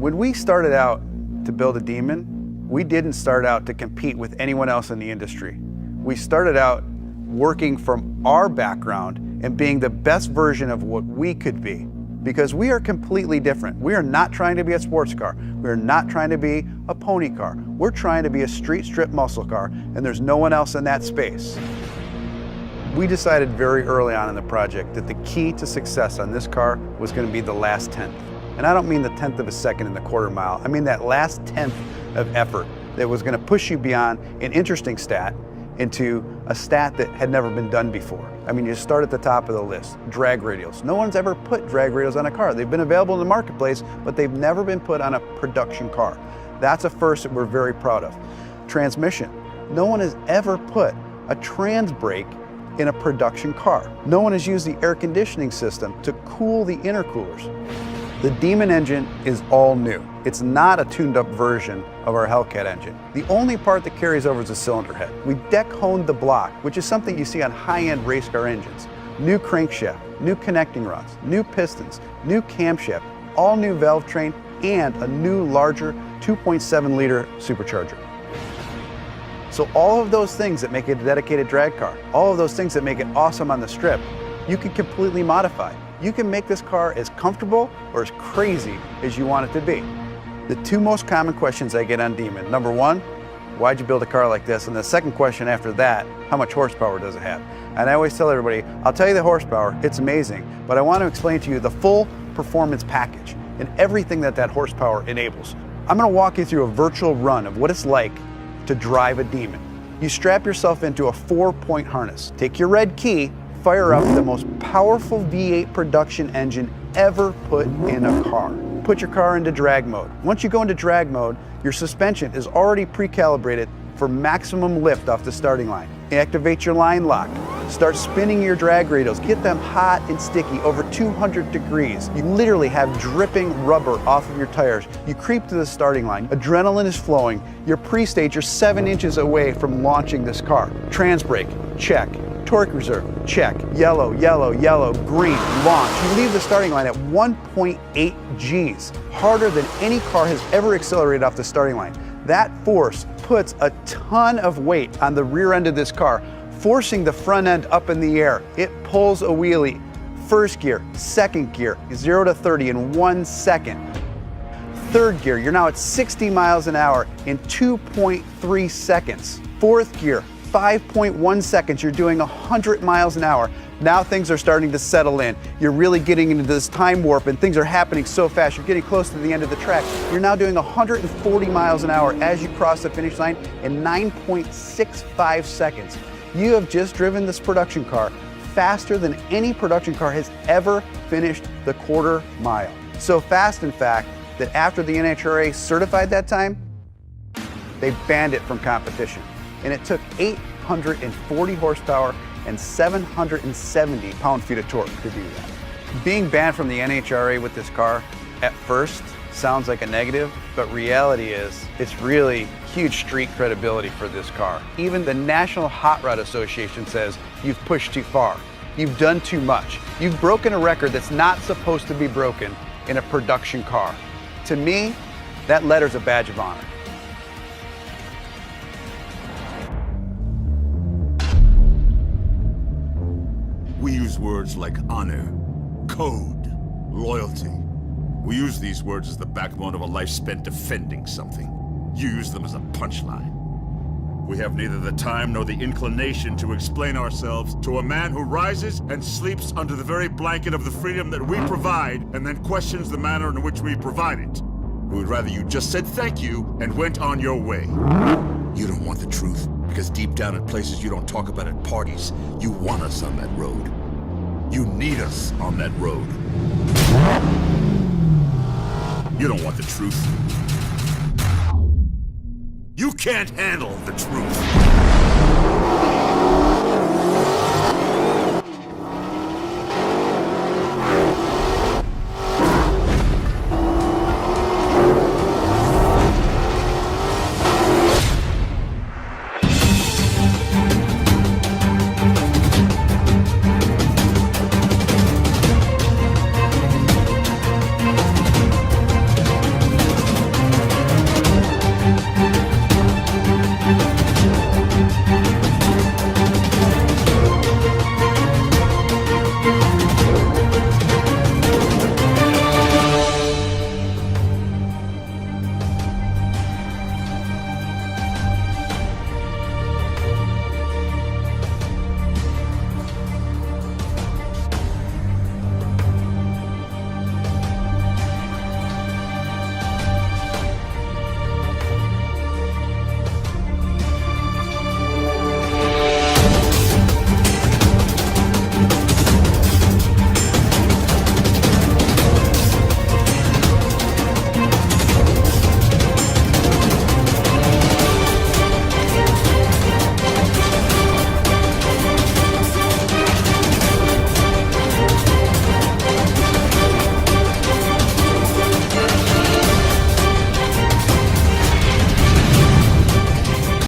When we started out to build a Demon, we didn't start out to compete with anyone else in the industry. We started out working from our background and being the best version of what we could be, because we are completely different. We are not trying to be a sports car. We are not trying to be a pony car. We're trying to be a street strip muscle car, and there's no one else in that space. We decided very early on in the project that the key to success on this car was going to be the last tenth. And I don't mean the 1/10 of a second in the quarter mile. I mean that last 1/10 of effort that was going to push you beyond an interesting stat into a stat that had never been done before. I mean, you start at the top of the list, drag radials. No one's ever put drag radials on a car. They've been available in the marketplace, but they've never been put on a production car. That's a first that we're very proud of. Transmission. No one has ever put a trans brake in a production car. No one has used the air conditioning system to cool the intercoolers. The Demon engine is all new. It's not a tuned up version of our Hellcat engine. The only part that carries over is the cylinder head. We deck honed the block, which is something you see on high-end race car engines. New crankshaft, new connecting rods, new pistons, new camshaft, all new valve train, and a new larger 2.7 liter supercharger. So all of those things that make it a dedicated drag car, all of those things that make it awesome on the strip, you can completely modify. You can make this car as comfortable or as crazy as you want it to be. The two most common questions I get on Demon: number one, why'd you build a car like this? And the second question after that, how much horsepower does it have? And I always tell everybody, I'll tell you the horsepower, it's amazing, but I want to explain to you the full performance package and everything that that horsepower enables. I'm going to walk you through a virtual run of what it's like to drive a Demon. You strap yourself into a 4-point harness, take your red key, fire up the most powerful V8 production engine ever put in a car. Put your car into drag mode. Once you go into drag mode, your suspension is already pre-calibrated for maximum lift off the starting line. Activate your line lock. Start spinning your drag radials. Get them hot and sticky, over 200 degrees. You literally have dripping rubber off of your tires. You creep to the starting line. Adrenaline is flowing. You're pre-stage. You're 7 inches away from launching this car. Trans brake, check. Torque reserve, check. Yellow, yellow, yellow, green, launch. You leave the starting line at 1.8 Gs, harder than any car has ever accelerated off the starting line. That force puts a ton of weight on the rear end of this car, forcing the front end up in the air. It pulls a wheelie. First gear, second gear, 0 to 30 in 1 second. Third gear, you're now at 60 miles an hour in 2.3 seconds. Fourth gear, 5.1 seconds, you're doing 100 miles an hour. Now things are starting to settle in. You're really getting into this time warp and things are happening so fast. You're getting close to the end of the track. You're now doing 140 miles an hour as you cross the finish line in 9.65 seconds. You have just driven this production car faster than any production car has ever finished the quarter mile. So fast, in fact, that after the NHRA certified that time, they banned it from competition. And it took 840 horsepower and 770 pound-feet of torque to do that. Being banned from the NHRA with this car at first sounds like a negative, but reality is it's really huge street credibility for this car. Even the National Hot Rod Association says you've pushed too far. You've done too much. You've broken a record that's not supposed to be broken in a production car. To me, that letter's a badge of honor. We use words like honor, code, loyalty. We use these words as the backbone of a life spent defending something. You use them as a punchline. We have neither the time nor the inclination to explain ourselves to a man who rises and sleeps under the very blanket of the freedom that we provide and then questions the manner in which we provide it. We would rather you just said thank you and went on your way. You don't want the truth, because deep down at places you don't talk about at parties, you want us on that road. You need us on that road. You don't want the truth. You can't handle the truth.